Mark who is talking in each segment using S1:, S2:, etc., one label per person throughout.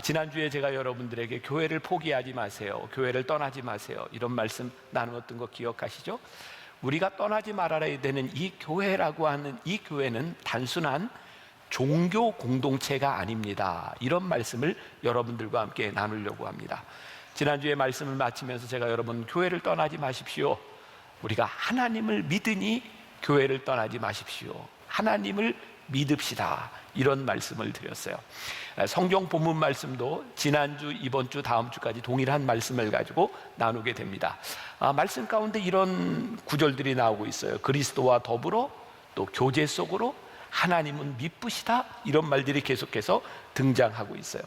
S1: 지난주에 제가 여러분들에게 교회를 포기하지 마세요, 교회를 떠나지 마세요, 이런 말씀 나누었던 거 기억하시죠? 우리가 떠나지 말아야 되는 이 교회라고 하는 이 교회는 단순한 종교 공동체가 아닙니다. 이런 말씀을 여러분들과 함께 나누려고 합니다. 지난주에 말씀을 마치면서 제가 여러분, 교회를 떠나지 마십시오, 우리가 하나님을 믿으니 교회를 떠나지 마십시오, 하나님을 믿읍시다, 이런 말씀을 드렸어요. 성경 본문 말씀도 지난주, 이번 주, 다음 주까지 동일한 말씀을 가지고 나누게 됩니다. 말씀 가운데 이런 구절들이 나오고 있어요. 그리스도와 더불어 또 교제 속으로 하나님은 미쁘시다, 이런 말들이 계속해서 등장하고 있어요.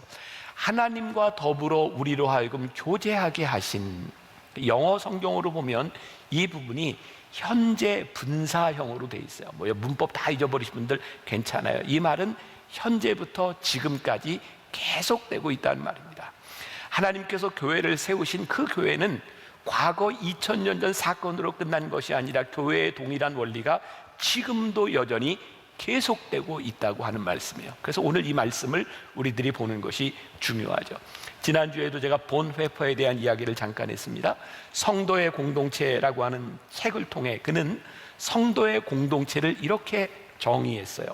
S1: 하나님과 더불어 우리로 하여금 교제하게 하신, 영어 성경으로 보면 이 부분이 현재 분사형으로 돼 있어요. 문법 다 잊어버리신 분들 괜찮아요. 이 말은 현재부터 지금까지 계속되고 있다는 말입니다. 하나님께서 교회를 세우신 그 교회는 과거 2000년 전 사건으로 끝난 것이 아니라 교회의 동일한 원리가 지금도 여전히 계속되고 있다고 하는 말씀이에요. 그래서 오늘 이 말씀을 우리들이 보는 것이 중요하죠. 지난주에도 제가 본회퍼에 대한 이야기를 잠깐 했습니다. 성도의 공동체라고 하는 책을 통해 그는 성도의 공동체를 이렇게 정의했어요.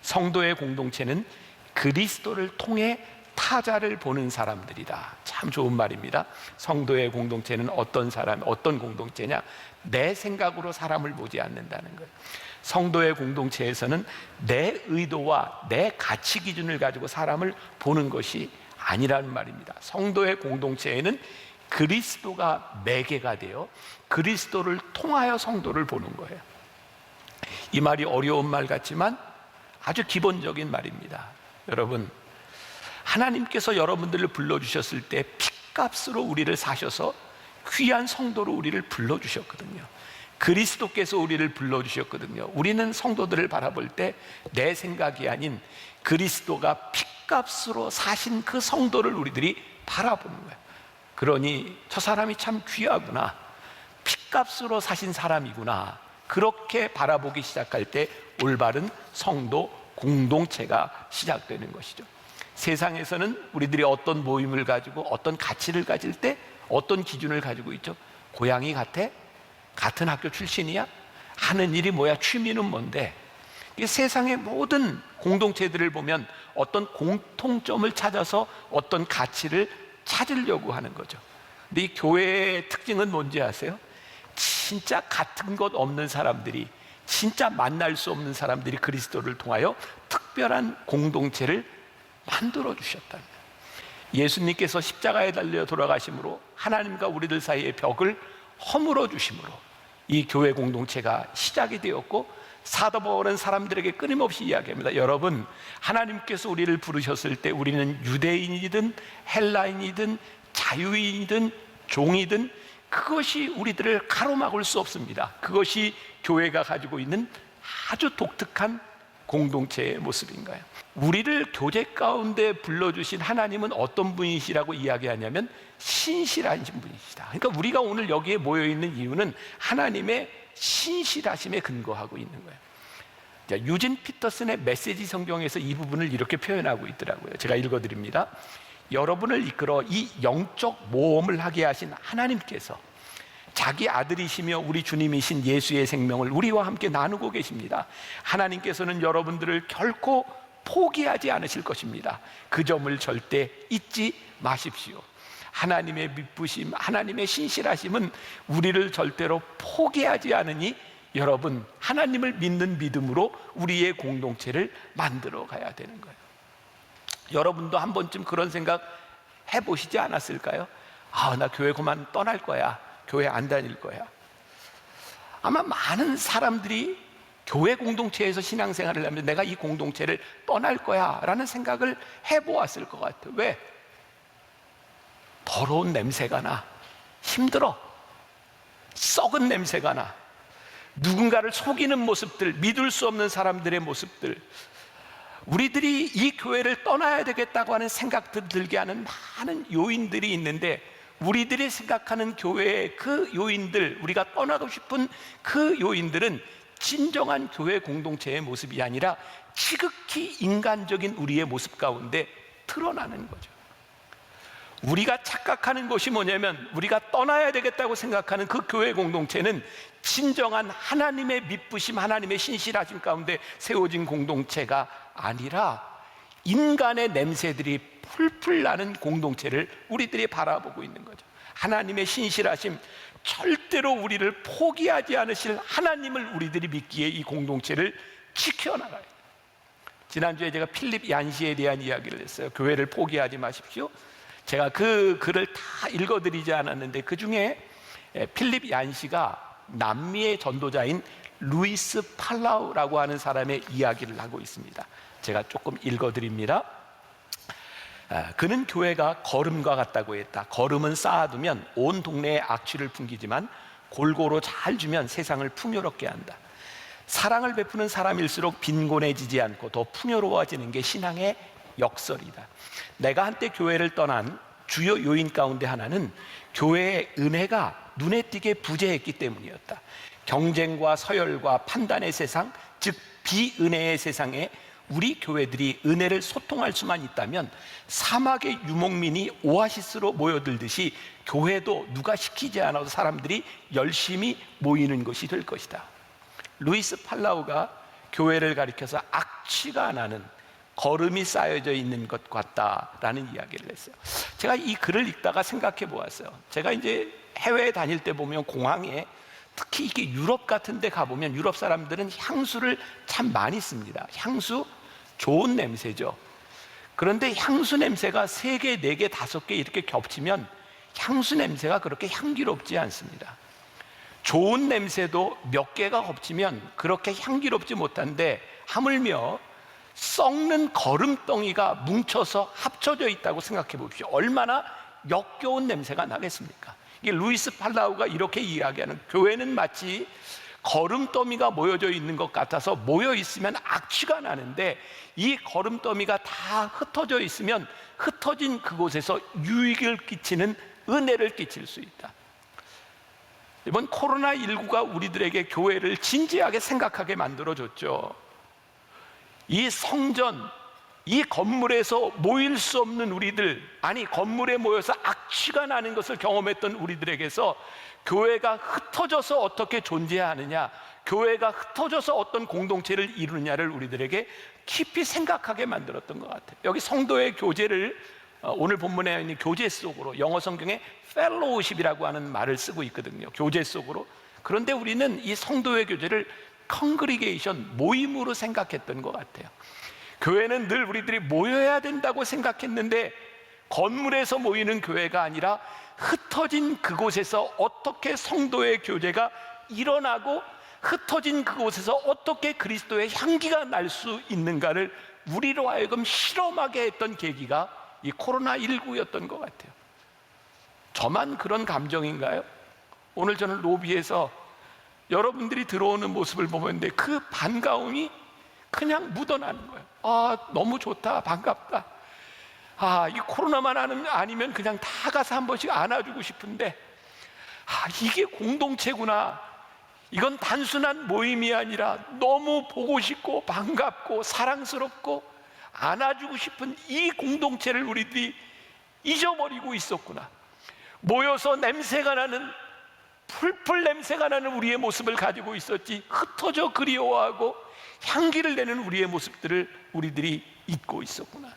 S1: 성도의 공동체는 그리스도를 통해 타자를 보는 사람들이다. 참 좋은 말입니다. 성도의 공동체는 어떤 공동체냐? 내 생각으로 사람을 보지 않는다는 거예요. 성도의 공동체에서는 내 의도와 내 가치 기준을 가지고 사람을 보는 것이 아니라는 말입니다. 성도의 공동체에는 그리스도가 매개가 되어 그리스도를 통하여 성도를 보는 거예요. 이 말이 어려운 말 같지만 아주 기본적인 말입니다. 여러분, 하나님께서 여러분들을 불러주셨을 때 핏값으로 우리를 사셔서 귀한 성도로 우리를 불러주셨거든요. 그리스도께서 우리를 불러주셨거든요. 우리는 성도들을 바라볼 때 내 생각이 아닌 그리스도가 핏값으로 사신 그 성도를 우리들이 바라보는 거예요. 그러니 저 사람이 참 귀하구나, 핏값으로 사신 사람이구나, 그렇게 바라보기 시작할 때 올바른 성도 공동체가 시작되는 것이죠. 세상에서는 우리들이 어떤 모임을 가지고 어떤 가치를 가질 때 어떤 기준을 가지고 있죠? 고향이 같아? 같은 학교 출신이야? 하는 일이 뭐야? 취미는 뭔데? 세상의 모든 공동체들을 보면 어떤 공통점을 찾아서 어떤 가치를 찾으려고 하는 거죠. 근데 이 교회의 특징은 뭔지 아세요? 진짜 같은 것 없는 사람들이, 진짜 만날 수 없는 사람들이 그리스도를 통하여 특별한 공동체를 만들어 주셨다는 거예요. 예수님께서 십자가에 달려 돌아가심으로 하나님과 우리들 사이의 벽을 허물어 주심으로 이 교회 공동체가 시작이 되었고, 사도 바울은 사람들에게 끊임없이 이야기합니다. 여러분, 하나님께서 우리를 부르셨을 때 우리는 유대인이든 헬라인이든 자유인이든 종이든 그것이 우리들을 가로막을 수 없습니다. 그것이 교회가 가지고 있는 아주 독특한 공동체의 모습인 거예요. 우리를 교제 가운데 불러주신 하나님은 어떤 분이시라고 이야기하냐면 신실하신 분이시다. 그러니까 우리가 오늘 여기에 모여있는 이유는 하나님의 신실하심에 근거하고 있는 거예요. 유진 피터슨의 메시지 성경에서 이 부분을 이렇게 표현하고 있더라고요. 제가 읽어드립니다. 여러분을 이끌어 이 영적 모험을 하게 하신 하나님께서 자기 아들이시며 우리 주님이신 예수의 생명을 우리와 함께 나누고 계십니다. 하나님께서는 여러분들을 결코 포기하지 않으실 것입니다. 그 점을 절대 잊지 마십시오. 하나님의 미쁘심, 하나님의 신실하심은 우리를 절대로 포기하지 않으니 여러분, 하나님을 믿는 믿음으로 우리의 공동체를 만들어 가야 되는 거예요. 여러분도 한 번쯤 그런 생각 해보시지 않았을까요? 나 교회 그만 떠날 거야, 교회 안 다닐 거야. 아마 많은 사람들이 교회 공동체에서 신앙생활을 하면서 내가 이 공동체를 떠날 거야 라는 생각을 해보았을 것 같아요. 왜? 더러운 냄새가 나, 힘들어, 썩은 냄새가 나, 누군가를 속이는 모습들, 믿을 수 없는 사람들의 모습들, 우리들이 이 교회를 떠나야 되겠다고 하는 생각들 들게 하는 많은 요인들이 있는데, 우리들이 생각하는 교회의 그 요인들, 우리가 떠나고 싶은 그 요인들은 진정한 교회 공동체의 모습이 아니라 지극히 인간적인 우리의 모습 가운데 드러나는 거죠. 우리가 착각하는 것이 뭐냐면 우리가 떠나야 되겠다고 생각하는 그 교회 공동체는 진정한 하나님의 믿부심, 하나님의 신실하심 가운데 세워진 공동체가 아니라 인간의 냄새들이 풀풀 나는 공동체를 우리들이 바라보고 있는 거죠. 하나님의 신실하심, 절대로 우리를 포기하지 않으실 하나님을 우리들이 믿기에 이 공동체를 지켜나가야 돼요. 지난주에 제가 필립 얀시에 대한 이야기를 했어요. 교회를 포기하지 마십시오. 제가 그 글을 다 읽어드리지 않았는데 그 중에 필립 얀시가 남미의 전도자인 루이스 팔라우라고 하는 사람의 이야기를 하고 있습니다. 제가 조금 읽어드립니다. 그는 교회가 걸음과 같다고 했다. 걸음은 쌓아두면 온 동네에 악취를 풍기지만 골고루 잘 주면 세상을 풍요롭게 한다. 사랑을 베푸는 사람일수록 빈곤해지지 않고 더 풍요로워지는 게 신앙의 역설이다. 내가 한때 교회를 떠난 주요 요인 가운데 하나는 교회의 은혜가 눈에 띄게 부재했기 때문이었다. 경쟁과 서열과 판단의 세상, 즉 비은혜의 세상에 우리 교회들이 은혜를 소통할 수만 있다면 사막의 유목민이 오아시스로 모여들듯이 교회도 누가 시키지 않아도 사람들이 열심히 모이는 것이 될 것이다. 루이스 팔라우가 교회를 가리켜서 악취가 나는 걸음이 쌓여져 있는 것 같다라는 이야기를 했어요. 제가 이 글을 읽다가 생각해 보았어요. 제가 이제 해외에 다닐 때 보면 공항에 특히 이게 유럽 같은 데 가보면 유럽 사람들은 향수를 참 많이 씁니다. 향수 좋은 냄새죠. 그런데 향수 냄새가 3개, 4개, 5개 이렇게 겹치면 향수 냄새가 그렇게 향기롭지 않습니다. 좋은 냄새도 몇 개가 겹치면 그렇게 향기롭지 못한데 하물며 썩는 거름덩이가 뭉쳐서 합쳐져 있다고 생각해 보십시오. 얼마나 역겨운 냄새가 나겠습니까? 이게 루이스 팔라우가 이렇게 이야기하는, 교회는 마치 거름더미가 모여져 있는 것 같아서 모여 있으면 악취가 나는데 이 거름더미가 다 흩어져 있으면 흩어진 그곳에서 유익을 끼치는 은혜를 끼칠 수 있다. 이번 코로나19가 우리들에게 교회를 진지하게 생각하게 만들어줬죠. 이 성전, 이 건물에서 모일 수 없는 우리들, 아니 건물에 모여서 악취가 나는 것을 경험했던 우리들에게서 교회가 흩어져서 어떻게 존재하느냐, 교회가 흩어져서 어떤 공동체를 이루느냐를 우리들에게 깊이 생각하게 만들었던 것 같아요. 여기 성도의 교제를 오늘 본문에 있는 교제 속으로, 영어 성경에 fellowship이라고 하는 말을 쓰고 있거든요. 교제 속으로. 그런데 우리는 이 성도의 교제를 컨그리게이션, 모임으로 생각했던 것 같아요. 교회는 늘 우리들이 모여야 된다고 생각했는데 건물에서 모이는 교회가 아니라 흩어진 그곳에서 어떻게 성도의 교제가 일어나고 흩어진 그곳에서 어떻게 그리스도의 향기가 날 수 있는가를 우리로 하여금 실험하게 했던 계기가 이 코로나19였던 것 같아요. 저만 그런 감정인가요? 오늘 저는 로비에서 여러분들이 들어오는 모습을 보는데 그 반가움이 그냥 묻어나는 거예요. 아, 너무 좋다, 반갑다. 아, 이 코로나만 아니면 그냥 다 가서 한 번씩 안아주고 싶은데, 아, 이게 공동체구나. 이건 단순한 모임이 아니라 너무 보고 싶고 반갑고 사랑스럽고 안아주고 싶은 이 공동체를 우리들이 잊어버리고 있었구나. 모여서 냄새가 나는, 풀풀 냄새가 나는 우리의 모습을 가지고 있었지, 흩어져 그리워하고 향기를 내는 우리의 모습들을 우리들이 잊고 있었구나.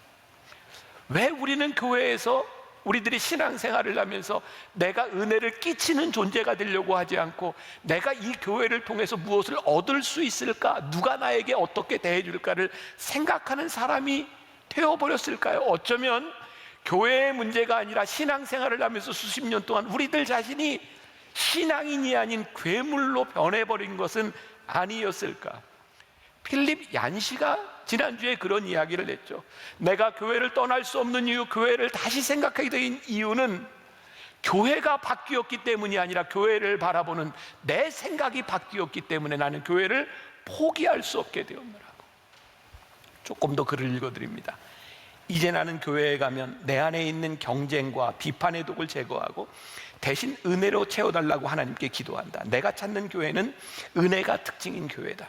S1: 왜 우리는 교회에서 우리들이 신앙생활을 하면서 내가 은혜를 끼치는 존재가 되려고 하지 않고 내가 이 교회를 통해서 무엇을 얻을 수 있을까, 누가 나에게 어떻게 대해줄까를 생각하는 사람이 되어버렸을까요? 어쩌면 교회의 문제가 아니라 신앙생활을 하면서 수십 년 동안 우리들 자신이 신앙인이 아닌 괴물로 변해버린 것은 아니었을까? 필립 얀시가 지난주에 그런 이야기를 했죠. 내가 교회를 떠날 수 없는 이유, 교회를 다시 생각하게 된 이유는 교회가 바뀌었기 때문이 아니라 교회를 바라보는 내 생각이 바뀌었기 때문에 나는 교회를 포기할 수 없게 되었노라고. 조금 더 글을 읽어드립니다. 이제 나는 교회에 가면 내 안에 있는 경쟁과 비판의 독을 제거하고 대신 은혜로 채워달라고 하나님께 기도한다. 내가 찾는 교회는 은혜가 특징인 교회다.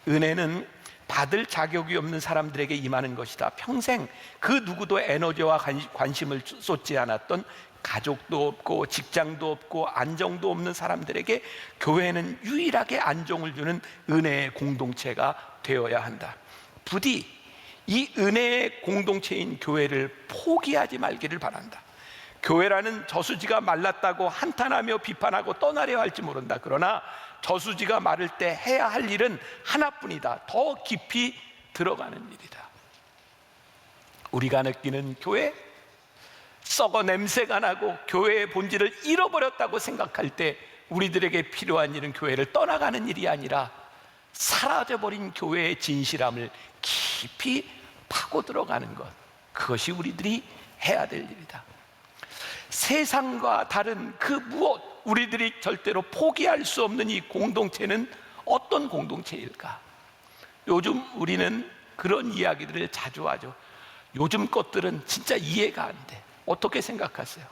S1: 은혜는 받을 자격이 없는 사람들에게 임하는 것이다. 평생 그 누구도 에너지와 관심을 쏟지 않았던 가족도 없고 직장도 없고 안정도 없는 사람들에게 교회는 유일하게 안정을 주는 은혜의 공동체가 되어야 한다. 부디 이 은혜의 공동체인 교회를 포기하지 말기를 바란다. 교회라는 저수지가 말랐다고 한탄하며 비판하고 떠나려 할지 모른다. 그러나 저수지가 마를 때 해야 할 일은 하나뿐이다. 더 깊이 들어가는 일이다. 우리가 느끼는 교회, 썩어 냄새가 나고 교회의 본질을 잃어버렸다고 생각할 때 우리들에게 필요한 일은 교회를 떠나가는 일이 아니라 사라져버린 교회의 진실함을 깊이 파고 들어가는 것, 그것이 우리들이 해야 될 일이다. 세상과 다른 그 무엇, 우리들이 절대로 포기할 수 없는 이 공동체는 어떤 공동체일까? 요즘 우리는 그런 이야기들을 자주 하죠. 요즘 것들은 진짜 이해가 안 돼. 어떻게 생각하세요?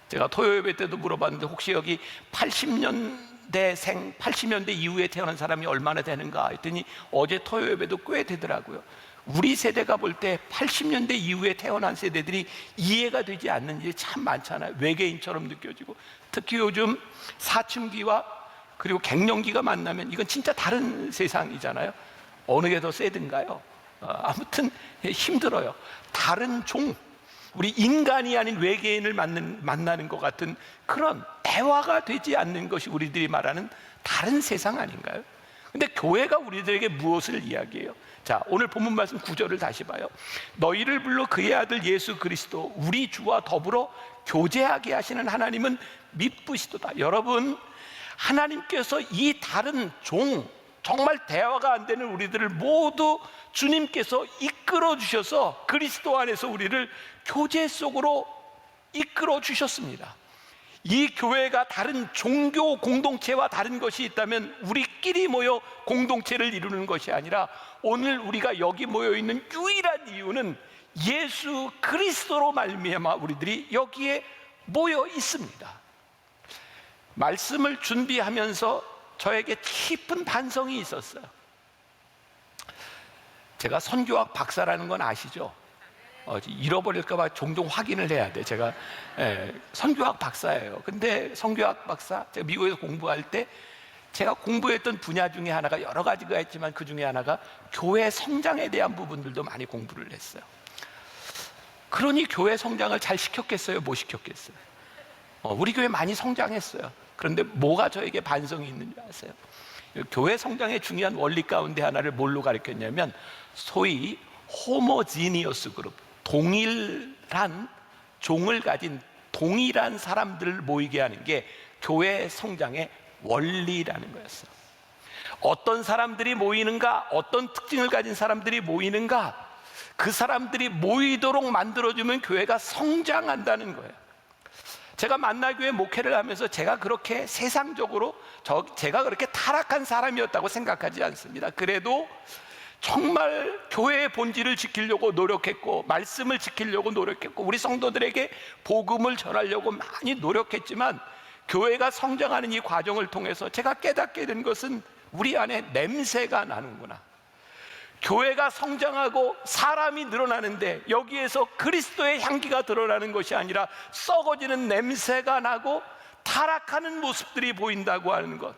S1: 제가 토요예배 때도 물어봤는데 혹시 여기 80년대생, 80년대 이후에 태어난 사람이 얼마나 되는가 했더니 어제 토요예배도 꽤 되더라고요. 우리 세대가 볼 때 80년대 이후에 태어난 세대들이 이해가 되지 않는 일이 참 많잖아요. 외계인처럼 느껴지고, 특히 요즘 사춘기와 그리고 갱년기가 만나면 이건 진짜 다른 세상이잖아요. 어느 게 더 세든가요? 아무튼 힘들어요. 다른 종, 우리 인간이 아닌 외계인을 만나는 것 같은 그런 대화가 되지 않는 것이 우리들이 말하는 다른 세상 아닌가요? 근데 교회가 우리들에게 무엇을 이야기해요? 자, 오늘 본문 말씀 9절을 다시 봐요. 너희를 불러 그의 아들 예수 그리스도 우리 주와 더불어 교제하게 하시는 하나님은 미쁘시도다. 여러분, 하나님께서 이 다른 종, 정말 대화가 안 되는 우리들을 모두 주님께서 이끌어 주셔서 그리스도 안에서 우리를 교제 속으로 이끌어 주셨습니다. 이 교회가 다른 종교 공동체와 다른 것이 있다면 우리끼리 모여 공동체를 이루는 것이 아니라 오늘 우리가 여기 모여 있는 유일한 이유는 예수 그리스도로 말미암아 우리들이 여기에 모여 있습니다. 말씀을 준비하면서 저에게 깊은 반성이 있었어요. 제가 선교학 박사라는 건 아시죠? 잃어버릴까 봐 종종 확인을 해야 돼. 제가 선교학 박사예요. 근데 선교학 박사, 제가 미국에서 공부할 때 제가 공부했던 분야 중에 하나가 여러 가지가 있지만 그 중에 하나가 교회 성장에 대한 부분들도 많이 공부를 했어요. 그러니 교회 성장을 잘 시켰겠어요? 못 시켰겠어요? 우리 교회 많이 성장했어요. 그런데 뭐가 저에게 반성이 있는지 아세요? 교회 성장의 중요한 원리 가운데 하나를 뭘로 가르쳤냐면 소위 호모지니어스 그룹, 동일한 종을 가진 동일한 사람들을 모이게 하는 게 교회 성장의 원리라는 거였어요. 어떤 사람들이 모이는가, 어떤 특징을 가진 사람들이 모이는가, 그 사람들이 모이도록 만들어주면 교회가 성장한다는 거예요. 제가 만나교회 목회를 하면서 제가 그렇게 세상적으로 제가 그렇게 타락한 사람이었다고 생각하지 않습니다. 그래도 정말 교회의 본질을 지키려고 노력했고 말씀을 지키려고 노력했고 우리 성도들에게 복음을 전하려고 많이 노력했지만 교회가 성장하는 이 과정을 통해서 제가 깨닫게 된 것은 우리 안에 냄새가 나는구나. 교회가 성장하고 사람이 늘어나는데 여기에서 그리스도의 향기가 드러나는 것이 아니라 썩어지는 냄새가 나고 타락하는 모습들이 보인다고 하는 것,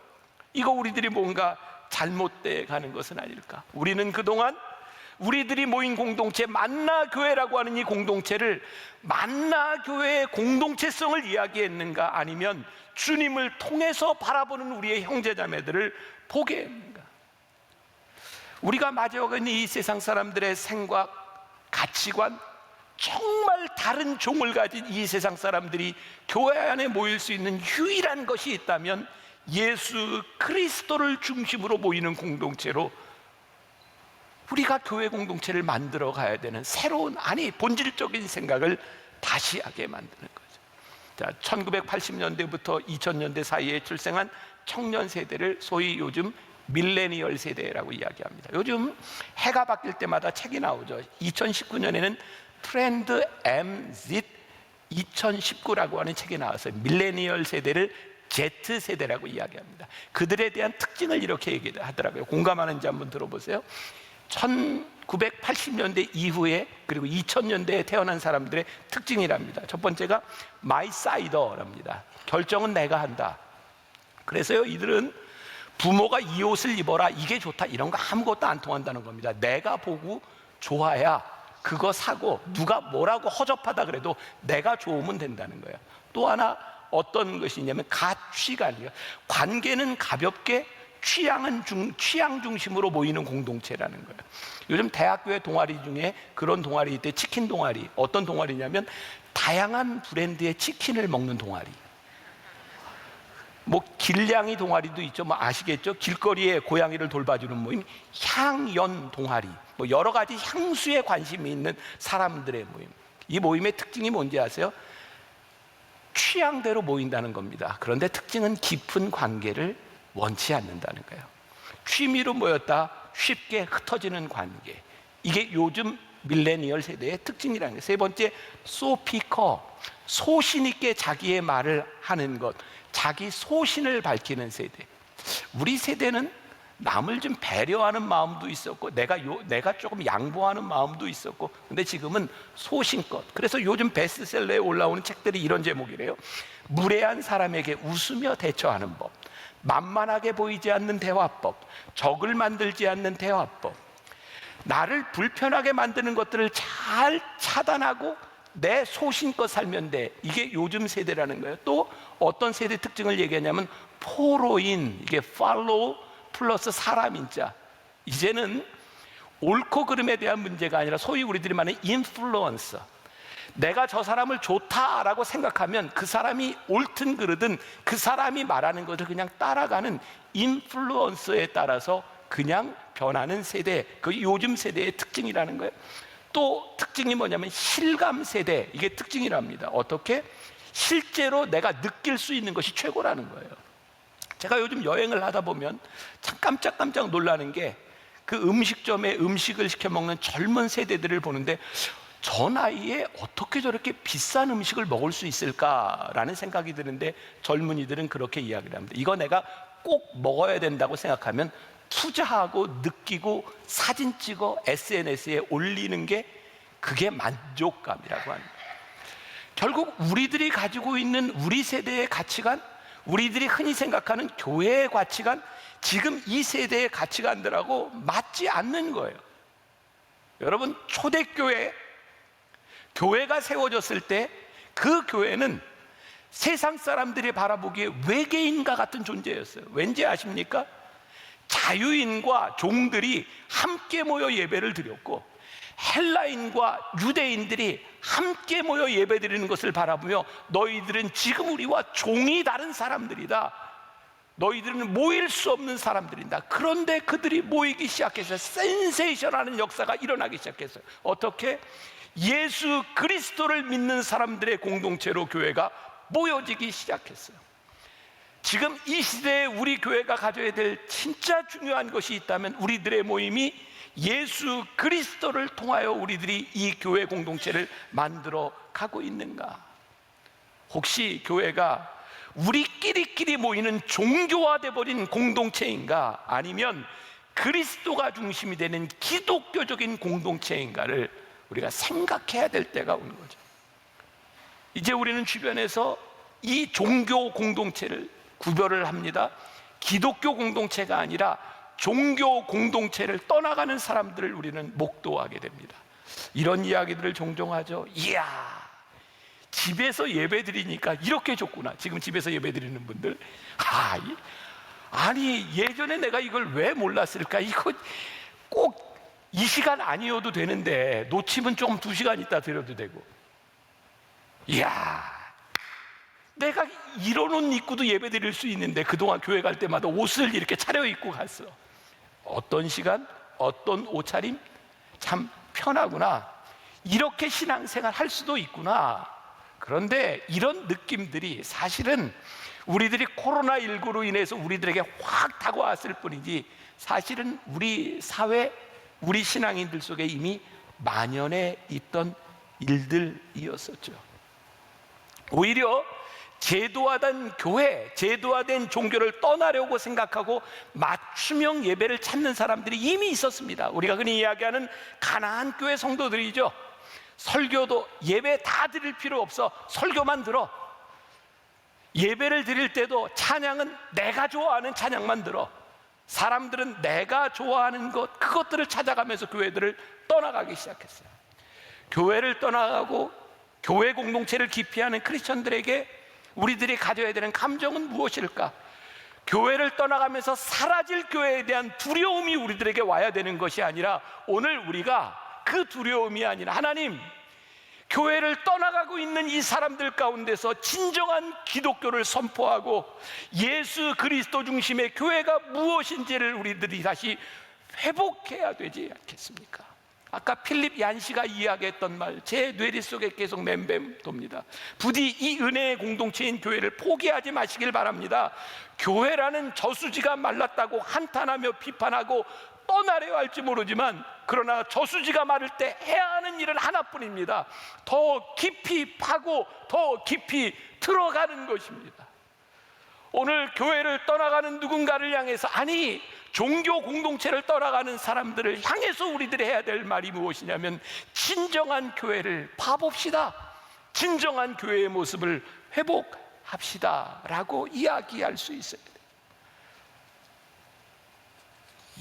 S1: 이거 우리들이 뭔가 잘못돼 가는 것은 아닐까? 우리는 그동안 우리들이 모인 공동체 만나교회라고 하는 이 공동체를 만나교회의 공동체성을 이야기했는가, 아니면 주님을 통해서 바라보는 우리의 형제자매들을 보게 했는가? 우리가 마주하고 있는 이 세상 사람들의 생각, 가치관, 정말 다른 종을 가진 이 세상 사람들이 교회 안에 모일 수 있는 유일한 것이 있다면 예수 그리스도를 중심으로 모이는 공동체로 우리가 교회 공동체를 만들어 가야 되는 새로운, 아니 본질적인 생각을 다시 하게 만드는 거죠. 자, 1980년대부터 2000년대 사이에 출생한 청년 세대를 소위 요즘 밀레니얼 세대라고 이야기합니다. 요즘 해가 바뀔 때마다 책이 나오죠. 2019년에는 트렌드 MZ 2019라고 하는 책이 나왔어요. 밀레니얼 세대를 Z세대라고 이야기합니다. 그들에 대한 특징을 이렇게 얘기하더라고요. 공감하는지 한번 들어보세요. 1980년대 이후에 그리고 2000년대에 태어난 사람들의 특징이랍니다. 첫 번째가 마이사이더랍니다. 결정은 내가 한다. 그래서요, 이들은 부모가 이 옷을 입어라, 이게 좋다, 이런 거 아무것도 안 통한다는 겁니다. 내가 보고 좋아야 그거 사고, 누가 뭐라고 허접하다 그래도 내가 좋으면 된다는 거예요. 또 하나 어떤 것이 있냐면 가치관이에요. 관계는 가볍게 취향 중심으로 모이는 공동체라는 거예요. 요즘 대학교의 동아리 중에 그런 동아리 있대. 치킨 동아리. 어떤 동아리냐면 다양한 브랜드의 치킨을 먹는 동아리. 뭐 길냥이 동아리도 있죠. 뭐 아시겠죠? 길거리에 고양이를 돌봐주는 모임, 향연 동아리. 뭐 여러 가지 향수에 관심이 있는 사람들의 모임. 이 모임의 특징이 뭔지 아세요? 취향대로 모인다는 겁니다. 그런데 특징은 깊은 관계를 원치 않는다는 거예요. 취미로 모였다 쉽게 흩어지는 관계. 이게 요즘 밀레니얼 세대의 특징이라는 거예요. 세 번째, 소피커. 소신 있게 자기의 말을 하는 것, 자기 소신을 밝히는 세대. 우리 세대는 남을 좀 배려하는 마음도 있었고 내가 조금 양보하는 마음도 있었고, 근데 지금은 소신껏. 그래서 요즘 베스트셀러에 올라오는 책들이 이런 제목이래요. 무례한 사람에게 웃으며 대처하는 법, 만만하게 보이지 않는 대화법, 적을 만들지 않는 대화법. 나를 불편하게 만드는 것들을 잘 차단하고 내 소신껏 살면 돼. 이게 요즘 세대라는 거예요. 또 어떤 세대 특징을 얘기하냐면 포로인, 이게 follow 플러스 사람인자. 이제는 옳고 그름에 대한 문제가 아니라 소위 우리들이 말하는 인플루언서. 내가 저 사람을 좋다라고 생각하면 그 사람이 옳든 그르든 그 사람이 말하는 것을 그냥 따라가는 인플루언서에 따라서 그냥 변하는 세대. 그게 요즘 세대의 특징이라는 거예요. 또 특징이 뭐냐면 실감 세대. 이게 특징이랍니다. 어떻게? 실제로 내가 느낄 수 있는 것이 최고라는 거예요. 제가 요즘 여행을 하다 보면 참 깜짝 놀라는 게 그 음식점에 음식을 시켜 먹는 젊은 세대들을 보는데 저 나이에 어떻게 저렇게 비싼 음식을 먹을 수 있을까라는 생각이 드는데, 젊은이들은 그렇게 이야기를 합니다. 이거 내가 꼭 먹어야 된다고 생각하면 투자하고 느끼고 사진 찍어 SNS에 올리는 게 그게 만족감이라고 합니다. 결국 우리들이 가지고 있는 우리 세대의 가치관, 우리들이 흔히 생각하는 교회의 가치관, 지금 이 세대의 가치관들하고 맞지 않는 거예요. 여러분, 초대교회, 교회가 세워졌을 때 그 교회는 세상 사람들이 바라보기에 외계인과 같은 존재였어요. 왠지 아십니까? 자유인과 종들이 함께 모여 예배를 드렸고 헬라인과 유대인들이 함께 모여 예배드리는 것을 바라보며 너희들은 지금 우리와 종이 다른 사람들이다. 너희들은 모일 수 없는 사람들이다. 그런데 그들이 모이기 시작했어요. 센세이션하는 역사가 일어나기 시작했어요. 어떻게? 예수 그리스도를 믿는 사람들의 공동체로 교회가 모여지기 시작했어요. 지금 이 시대에 우리 교회가 가져야 될 진짜 중요한 것이 있다면 우리들의 모임이 예수 그리스도를 통하여 우리들이 이 교회 공동체를 만들어 가고 있는가? 혹시 교회가 우리끼리끼리 모이는 종교화돼 버린 공동체인가? 아니면 그리스도가 중심이 되는 기독교적인 공동체인가를 우리가 생각해야 될 때가 온 거죠. 이제 우리는 주변에서 이 종교 공동체를 구별을 합니다. 기독교 공동체가 아니라 종교 공동체를 떠나가는 사람들을 우리는 목도하게 됩니다. 이런 이야기들을 종종 하죠. 이야, 집에서 예배 드리니까 이렇게 좋구나. 지금 집에서 예배 드리는 분들, 아니 예전에 내가 이걸 왜 몰랐을까? 이거 꼭 이 시간 아니어도 되는데 놓치면 조금 2시간 있다 드려도 되고. 이야, 내가 이런 옷 입고도 예배 드릴 수 있는데 그동안 교회 갈 때마다 옷을 이렇게 차려입고 갔어. 어떤 시간, 어떤 옷차림, 참 편하구나. 이렇게 신앙생활 할 수도 있구나. 그런데 이런 느낌들이 사실은 우리들이 코로나19로 인해서 우리들에게 확 다가왔을 뿐이지 사실은 우리 사회, 우리 신앙인들 속에 이미 만연해 있던 일들이었었죠. 오히려 제도화된 교회, 제도화된 종교를 떠나려고 생각하고 맞춤형 예배를 찾는 사람들이 이미 있었습니다. 우리가 흔히 이야기하는 가나안 교회 성도들이죠. 설교도 예배 다 드릴 필요 없어, 설교만 들어. 예배를 드릴 때도 찬양은 내가 좋아하는 찬양만 들어. 사람들은 내가 좋아하는 것, 그것들을 찾아가면서 교회들을 떠나가기 시작했어요. 교회를 떠나가고 교회 공동체를 기피하는 크리스천들에게 우리들이 가져야 되는 감정은 무엇일까? 교회를 떠나가면서 사라질 교회에 대한 두려움이 우리들에게 와야 되는 것이 아니라, 오늘 우리가 그 두려움이 아니라, 하나님, 교회를 떠나가고 있는 이 사람들 가운데서 진정한 기독교를 선포하고 예수 그리스도 중심의 교회가 무엇인지를 우리들이 다시 회복해야 되지 않겠습니까? 아까 필립 얀시가 이야기했던 말, 제 뇌리 속에 계속 맴맴 돕니다. 부디 이 은혜의 공동체인 교회를 포기하지 마시길 바랍니다. 교회라는 저수지가 말랐다고 한탄하며 비판하고 떠나려 할지 모르지만, 그러나 저수지가 마를 때 해야 하는 일은 하나뿐입니다. 더 깊이 파고 더 깊이 들어가는 것입니다. 오늘 교회를 떠나가는 누군가를 향해서, 아니 종교 공동체를 떠나가는 사람들을 향해서 우리들이 해야 될 말이 무엇이냐면, 진정한 교회를 봐봅시다. 진정한 교회의 모습을 회복합시다 라고 이야기할 수 있어야 돼요.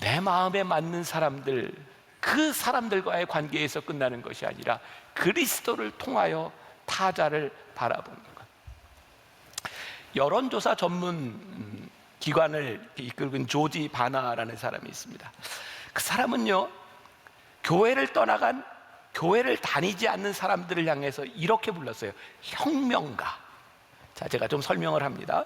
S1: 내 마음에 맞는 사람들, 그 사람들과의 관계에서 끝나는 것이 아니라 그리스도를 통하여 타자를 바라보는 것. 여론조사 전문 기관을 이끌은 조지 바나라는 사람이 있습니다. 그 사람은요, 교회를 떠나간, 교회를 다니지 않는 사람들을 향해서 이렇게 불렀어요. 혁명가. 자, 제가 좀 설명을 합니다.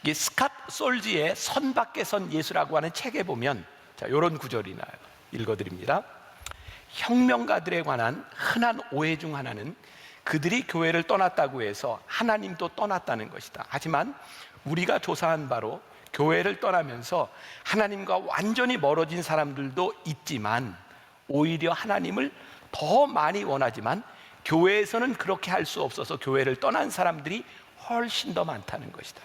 S1: 이게 스캇 솔지의 선 밖에 선 예수라고 하는 책에 보면, 자, 이런 구절이 나와요. 읽어드립니다. 혁명가들에 관한 흔한 오해 중 하나는 그들이 교회를 떠났다고 해서 하나님도 떠났다는 것이다. 하지만 우리가 조사한 바로 교회를 떠나면서 하나님과 완전히 멀어진 사람들도 있지만, 오히려 하나님을 더 많이 원하지만 교회에서는 그렇게 할 수 없어서 교회를 떠난 사람들이 훨씬 더 많다는 것이다.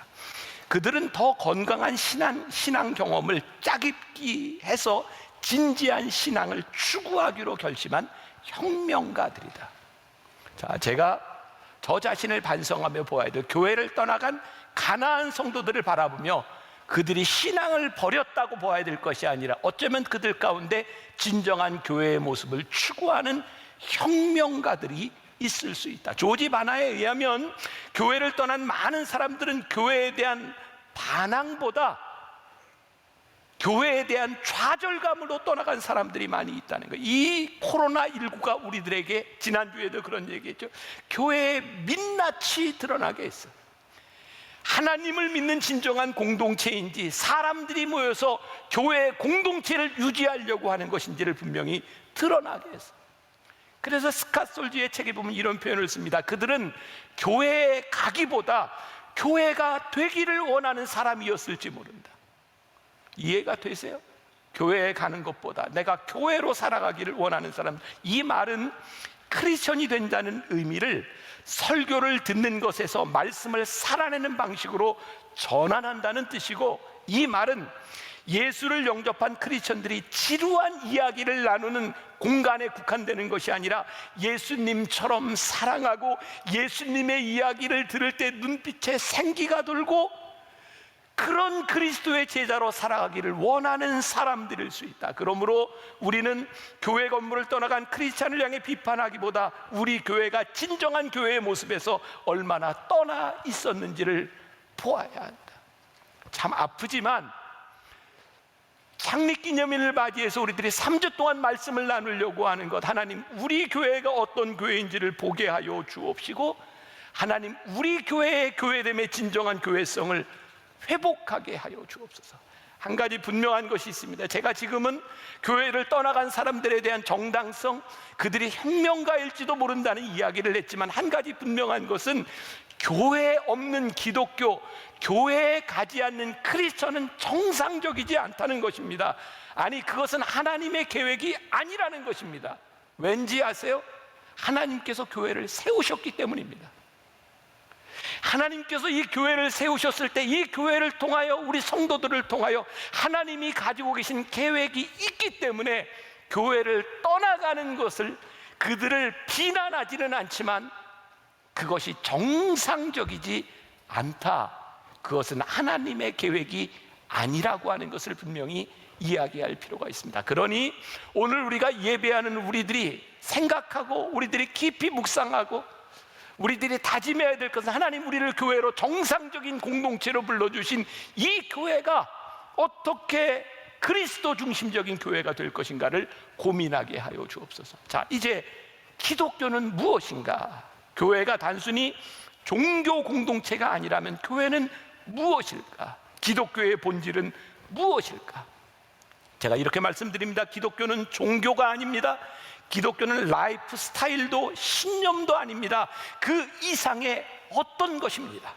S1: 그들은 더 건강한 신앙 경험을 짜깁기 해서 진지한 신앙을 추구하기로 결심한 혁명가들이다. 자, 제가 저 자신을 반성하며 보아야 될, 교회를 떠나간 가나안 성도들을 바라보며 그들이 신앙을 버렸다고 보아야 될 것이 아니라, 어쩌면 그들 가운데 진정한 교회의 모습을 추구하는 혁명가들이 있을 수 있다. 조지 바나에 의하면 교회를 떠난 많은 사람들은 교회에 대한 반항보다 교회에 대한 좌절감으로 떠나간 사람들이 많이 있다는 거예요. 이 코로나19가 우리들에게, 지난주에도 그런 얘기했죠, 교회의 민낯이 드러나게 했어요. 하나님을 믿는 진정한 공동체인지 사람들이 모여서 교회의 공동체를 유지하려고 하는 것인지를 분명히 드러나게 했어요. 그래서 스캇 솔지의 책에 보면 이런 표현을 씁니다. 그들은 교회에 가기보다 교회가 되기를 원하는 사람이었을지 모른다. 이해가 되세요? 교회에 가는 것보다 내가 교회로 살아가기를 원하는 사람. 이 말은 크리스천이 된다는 의미를 설교를 듣는 것에서 말씀을 살아내는 방식으로 전환한다는 뜻이고, 이 말은 예수를 영접한 크리스천들이 지루한 이야기를 나누는 공간에 국한되는 것이 아니라 예수님처럼 사랑하고 예수님의 이야기를 들을 때 눈빛에 생기가 돌고 그런 그리스도의 제자로 살아가기를 원하는 사람들일 수 있다. 그러므로 우리는 교회 건물을 떠나간 크리스찬을 향해 비판하기보다 우리 교회가 진정한 교회의 모습에서 얼마나 떠나 있었는지를 보아야 한다. 참 아프지만 창립기념일을 맞이해서 우리들이 3주 동안 말씀을 나누려고 하는 것, 하나님 우리 교회가 어떤 교회인지를 보게 하여 주옵시고, 하나님 우리 교회의 교회됨의 진정한 교회성을 회복하게 하여 주옵소서. 한 가지 분명한 것이 있습니다. 제가 지금은 교회를 떠나간 사람들에 대한 정당성, 그들이 혁명가일지도 모른다는 이야기를 했지만, 한 가지 분명한 것은 교회에 없는 기독교, 교회에 가지 않는 크리스천은 정상적이지 않다는 것입니다. 아니, 그것은 하나님의 계획이 아니라는 것입니다. 왠지 아세요? 하나님께서 교회를 세우셨기 때문입니다. 하나님께서 이 교회를 세우셨을 때 이 교회를 통하여 우리 성도들을 통하여 하나님이 가지고 계신 계획이 있기 때문에 교회를 떠나가는 것을 그들을 비난하지는 않지만 그것이 정상적이지 않다. 그것은 하나님의 계획이 아니라고 하는 것을 분명히 이야기할 필요가 있습니다. 그러니 오늘 우리가 예배하는 우리들이 생각하고 우리들이 깊이 묵상하고 우리들이 다짐해야 될 것은 하나님 우리를 교회로 정상적인 공동체로 불러주신 이 교회가 어떻게 그리스도 중심적인 교회가 될 것인가를 고민하게 하여 주옵소서. 자, 이제 기독교는 무엇인가? 교회가 단순히 종교 공동체가 아니라면 교회는 무엇일까? 기독교의 본질은 무엇일까? 제가 이렇게 말씀드립니다. 기독교는 종교가 아닙니다. 기독교는 라이프 스타일도 신념도 아닙니다. 그 이상의 어떤 것입니다.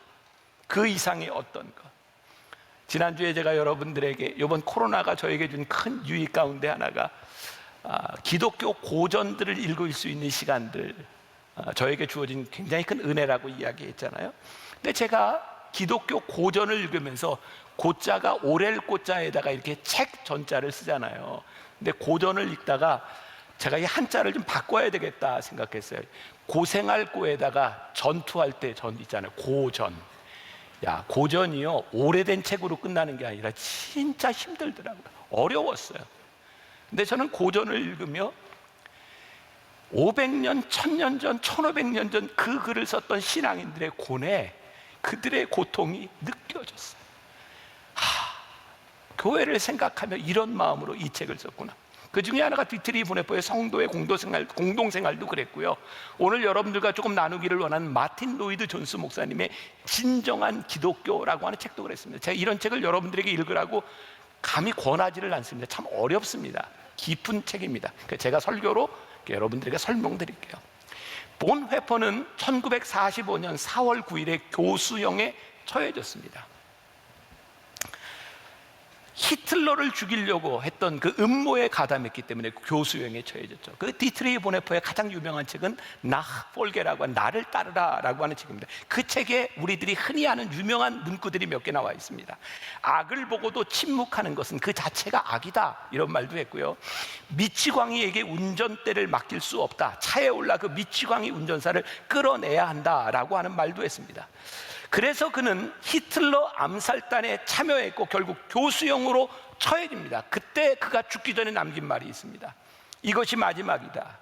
S1: 그 이상의 어떤 것. 지난주에 제가 여러분들에게 이번 코로나가 저에게 준 큰 유익 가운데 하나가 기독교 고전들을 읽을 수 있는 시간들, 저에게 주어진 굉장히 큰 은혜라고 이야기했잖아요. 근데 제가 기독교 고전을 읽으면서 고자가 오렐 고자에다가 이렇게 책 전자를 쓰잖아요. 근데 고전을 읽다가 제가 이 한자를 좀 바꿔야 되겠다 생각했어요. 고생할 고에다가 전투할 때 전 있잖아요. 고전. 야, 고전이요 오래된 책으로 끝나는 게 아니라 진짜 힘들더라고요. 어려웠어요. 근데 저는 고전을 읽으며 500년, 1000년 전, 1500년 전 그 글을 썼던 신앙인들의 고뇌, 그들의 고통이 느껴졌어요. 교회를 생각하며 이런 마음으로 이 책을 썼구나. 그 중에 하나가 디트리 보네포의 성도의 공동생활도 그랬고요. 오늘 여러분들과 조금 나누기를 원하는 마틴 로이드 존스 목사님의 진정한 기독교라고 하는 책도 그랬습니다. 제가 이런 책을 여러분들에게 읽으라고 감히 권하지를 않습니다. 참 어렵습니다. 깊은 책입니다. 제가 설교로 여러분들에게 설명드릴게요. 본 회퍼는 1945년 4월 9일에 교수형에 처해졌습니다. 히틀러를 죽이려고 했던 그 음모에 가담했기 때문에 교수형에 처해졌죠. 그 디트리 보네포의 가장 유명한 책은 나폴게라고 하는 나를 따르라라고 하는 책입니다. 그 책에 우리들이 흔히 아는 유명한 문구들이 몇 개 나와 있습니다. 악을 보고도 침묵하는 것은 그 자체가 악이다, 이런 말도 했고요. 미치광이에게 운전대를 맡길 수 없다. 차에 올라 그 미치광이 운전사를 끌어내야 한다라고 하는 말도 했습니다. 그래서 그는 히틀러 암살단에 참여했고 결국 교수형으로 처해집니다. 그때 그가 죽기 전에 남긴 말이 있습니다. 이것이 마지막이다.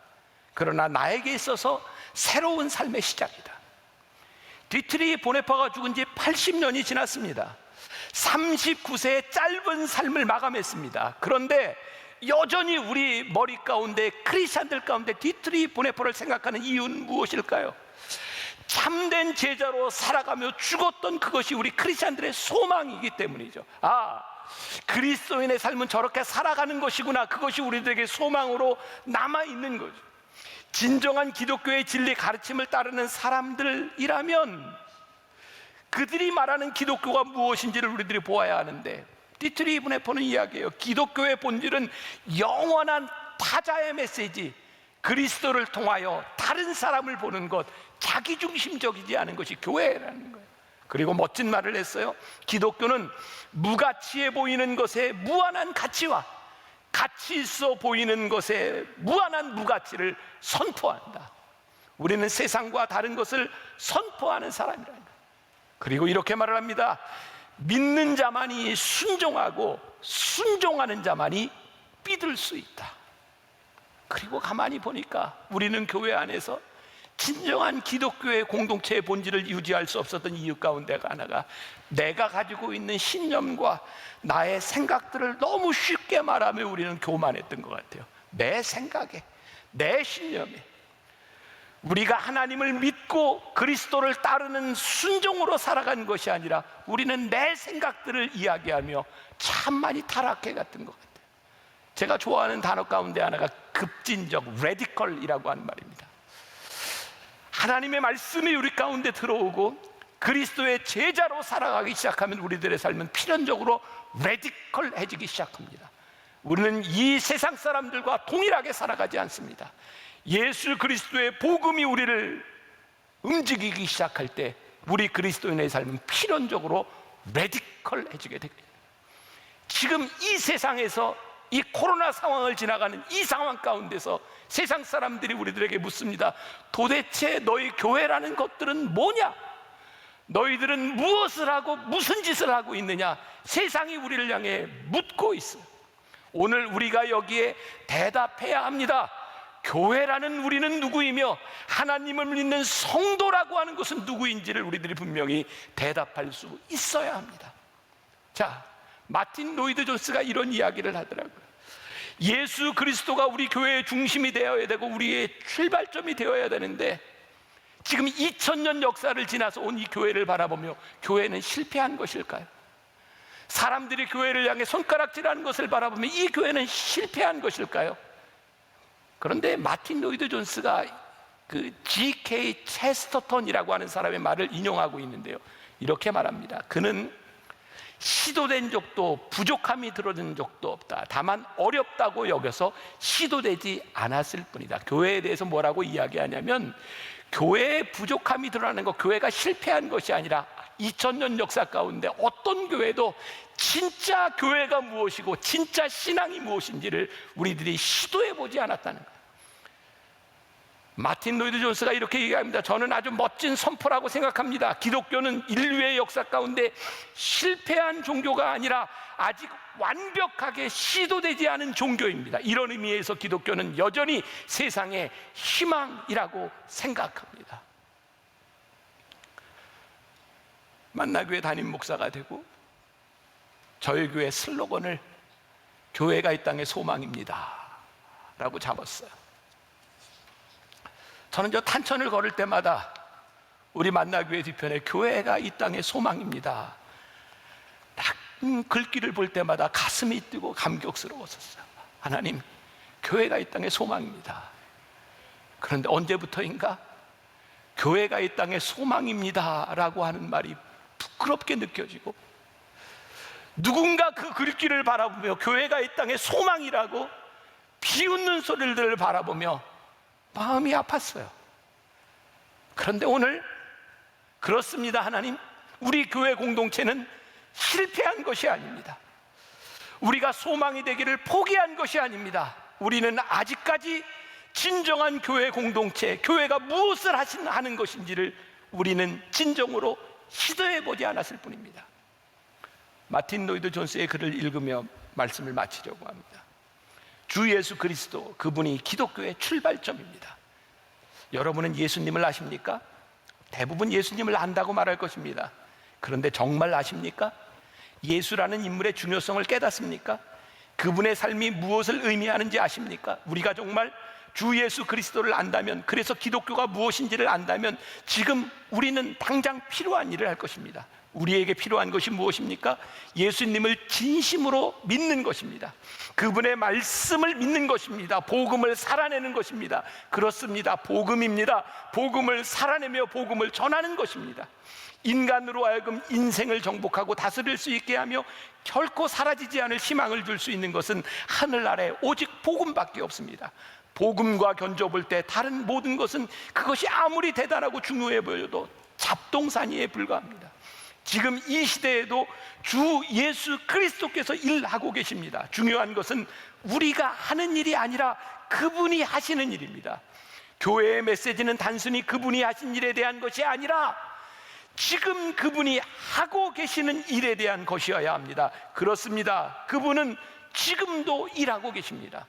S1: 그러나 나에게 있어서 새로운 삶의 시작이다. 디트리 보네파가 죽은 지 80년이 지났습니다. 39세의 짧은 삶을 마감했습니다. 그런데 여전히 우리 머리 가운데, 크리스찬들 가운데 디트리 보네파를 생각하는 이유는 무엇일까요? 참된 제자로 살아가며 죽었던 그것이 우리 크리스찬들의 소망이기 때문이죠. 그리스도인의 삶은 저렇게 살아가는 것이구나. 그것이 우리들에게 소망으로 남아있는 거죠. 진정한 기독교의 진리 가르침을 따르는 사람들이라면 그들이 말하는 기독교가 무엇인지를 우리들이 보아야 하는데, 디트리 보네포는 이야기해요. 기독교의 본질은 영원한 타자의 메시지, 그리스도를 통하여 다른 사람을 보는 것, 자기중심적이지 않은 것이 교회라는 거예요. 그리고 멋진 말을 했어요. 기독교는 무가치해 보이는 것에 무한한 가치와 가치 있어 보이는 것에 무한한 무가치를 선포한다. 우리는 세상과 다른 것을 선포하는 사람이라는 거예요. 그리고 이렇게 말을 합니다. 믿는 자만이 순종하고 순종하는 자만이 삐들 수 있다. 그리고 가만히 보니까 우리는 교회 안에서 진정한 기독교의 공동체의 본질을 유지할 수 없었던 이유 가운데 하나가 내가 가지고 있는 신념과 나의 생각들을 너무 쉽게 말하며 우리는 교만했던 것 같아요. 내 생각에, 내 신념에. 우리가 하나님을 믿고 그리스도를 따르는 순종으로 살아간 것이 아니라 우리는 내 생각들을 이야기하며 참 많이 타락해 갔던 것 같아요. 제가 좋아하는 단어 가운데 하나가 급진적, 레디컬이라고 하는 말입니다. 하나님의 말씀이 우리 가운데 들어오고 그리스도의 제자로 살아가기 시작하면 우리들의 삶은 필연적으로 레디컬해지기 시작합니다. 우리는 이 세상 사람들과 동일하게 살아가지 않습니다. 예수 그리스도의 복음이 우리를 움직이기 시작할 때 우리 그리스도인의 삶은 필연적으로 레디컬해지게 됩니다. 지금 이 세상에서 이 코로나 상황을 지나가는 이 상황 가운데서 세상 사람들이 우리들에게 묻습니다. 도대체 너희 교회라는 것들은 뭐냐? 너희들은 무엇을 하고 무슨 짓을 하고 있느냐? 세상이 우리를 향해 묻고 있어요. 오늘 우리가 여기에 대답해야 합니다. 교회라는 우리는 누구이며 하나님을 믿는 성도라고 하는 것은 누구인지를 우리들이 분명히 대답할 수 있어야 합니다. 자, 마틴 로이드 존스가 이런 이야기를 하더라고요. 예수 그리스도가 우리 교회의 중심이 되어야 되고 우리의 출발점이 되어야 되는데, 지금 2000년 역사를 지나서 온 이 교회를 바라보며 교회는 실패한 것일까요? 사람들이 교회를 향해 손가락질하는 것을 바라보며 이 교회는 실패한 것일까요? 그런데 마틴 로이드 존스가 그 G.K. 체스터턴이라고 하는 사람의 말을 인용하고 있는데요, 이렇게 말합니다. 그는 시도된 적도 부족함이 드러난 적도 없다. 다만 어렵다고 여겨서 시도되지 않았을 뿐이다. 교회에 대해서 뭐라고 이야기하냐면, 교회에 부족함이 드러나는 것, 교회가 실패한 것이 아니라 2000년 역사 가운데 어떤 교회도 진짜 교회가 무엇이고 진짜 신앙이 무엇인지를 우리들이 시도해보지 않았다는 거예요. 마틴 로이드 존스가 이렇게 얘기합니다. 저는 아주 멋진 선포라고 생각합니다. 기독교는 인류의 역사 가운데 실패한 종교가 아니라 아직 완벽하게 시도되지 않은 종교입니다. 이런 의미에서 기독교는 여전히 세상의 희망이라고 생각합니다. 만나교회 담임 목사가 되고 저희 교회 슬로건을 교회가 이 땅의 소망입니다 라고 잡았어요. 저는 저 탄천을 걸을 때마다 우리 만나교회 뒤편에 교회가 이 땅의 소망입니다, 글귀를 볼 때마다 가슴이 뛰고 감격스러웠었어요. 하나님, 교회가 이 땅의 소망입니다. 그런데 언제부터인가 교회가 이 땅의 소망입니다 라고 하는 말이 부끄럽게 느껴지고, 누군가 그 글귀를 바라보며 교회가 이 땅의 소망이라고 비웃는 소리들을 바라보며 마음이 아팠어요. 그런데 오늘 그렇습니다. 하나님, 우리 교회 공동체는 실패한 것이 아닙니다. 우리가 소망이 되기를 포기한 것이 아닙니다. 우리는 아직까지 진정한 교회 공동체, 교회가 무엇을 하는 것인지를 우리는 진정으로 시도해보지 않았을 뿐입니다. 마틴 로이드 존스의 글을 읽으며 말씀을 마치려고 합니다. 주 예수 그리스도, 그분이 기독교의 출발점입니다. 여러분은 예수님을 아십니까? 대부분 예수님을 안다고 말할 것입니다. 그런데 정말 아십니까? 예수라는 인물의 중요성을 깨닫습니까? 그분의 삶이 무엇을 의미하는지 아십니까? 우리가 정말 주 예수 그리스도를 안다면, 그래서 기독교가 무엇인지를 안다면 지금 우리는 당장 필요한 일을 할 것입니다. 우리에게 필요한 것이 무엇입니까? 예수님을 진심으로 믿는 것입니다. 그분의 말씀을 믿는 것입니다. 복음을 살아내는 것입니다. 그렇습니다. 복음입니다. 복음을 살아내며 복음을 전하는 것입니다. 인간으로 하여금 인생을 정복하고 다스릴 수 있게 하며 결코 사라지지 않을 희망을 줄 수 있는 것은 하늘 아래 오직 복음밖에 없습니다. 복음과 견줘볼 때 다른 모든 것은 그것이 아무리 대단하고 중요해 보여도 잡동사니에 불과합니다. 지금 이 시대에도 주 예수 그리스도께서 일하고 계십니다. 중요한 것은 우리가 하는 일이 아니라 그분이 하시는 일입니다. 교회의 메시지는 단순히 그분이 하신 일에 대한 것이 아니라 지금 그분이 하고 계시는 일에 대한 것이어야 합니다. 그렇습니다. 그분은 지금도 일하고 계십니다.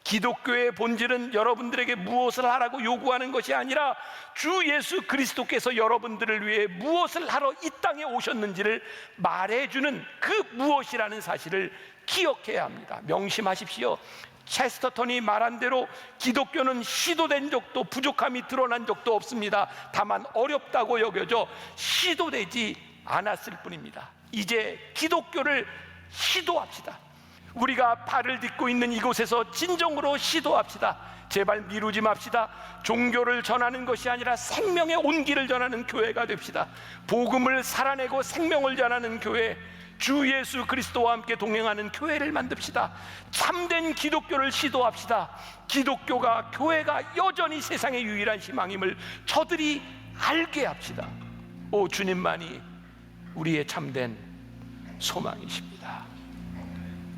S1: 기독교의 본질은 여러분들에게 무엇을 하라고 요구하는 것이 아니라 주 예수 그리스도께서 여러분들을 위해 무엇을 하러 이 땅에 오셨는지를 말해주는 그 무엇이라는 사실을 기억해야 합니다. 명심하십시오. 체스터턴이 말한 대로 기독교는 시도된 적도 부족함이 드러난 적도 없습니다. 다만 어렵다고 여겨져 시도되지 않았을 뿐입니다. 이제 기독교를 시도합시다. 우리가 발을 딛고 있는 이곳에서 진정으로 시도합시다. 제발 미루지 맙시다. 종교를 전하는 것이 아니라 생명의 온기를 전하는 교회가 됩시다. 복음을 살아내고 생명을 전하는 교회, 주 예수 그리스도와 함께 동행하는 교회를 만듭시다. 참된 기독교를 시도합시다. 기독교가, 교회가 여전히 세상의 유일한 희망임을 저들이 알게 합시다. 오 주님만이 우리의 참된 소망이십니다.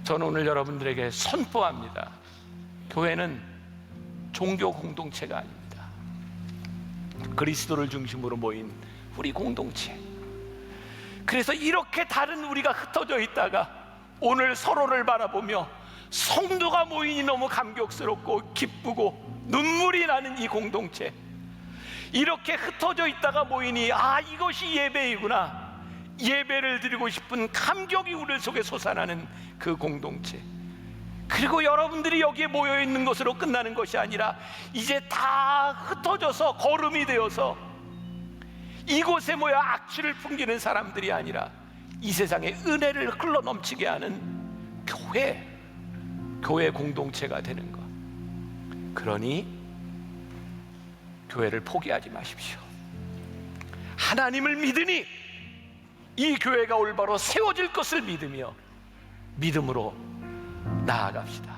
S1: 저는 오늘 여러분들에게 선포합니다. 교회는 종교 공동체가 아닙니다. 그리스도를 중심으로 모인 우리 공동체. 그래서 이렇게 다른 우리가 흩어져 있다가 오늘 서로를 바라보며 성도가 모이니 너무 감격스럽고 기쁘고 눈물이 나는 이 공동체, 이렇게 흩어져 있다가 모이니 아 이것이 예배이구나, 예배를 드리고 싶은 감격이 우리 속에 솟아나는 그 공동체. 그리고 여러분들이 여기에 모여 있는 것으로 끝나는 것이 아니라 이제 다 흩어져서 거름이 되어서 이곳에 모여 악취를 풍기는 사람들이 아니라 이 세상에 은혜를 흘러 넘치게 하는 교회 공동체가 되는 것. 그러니 교회를 포기하지 마십시오. 하나님을 믿으니 이 교회가 올바로 세워질 것을 믿으며 믿음으로 나아갑시다.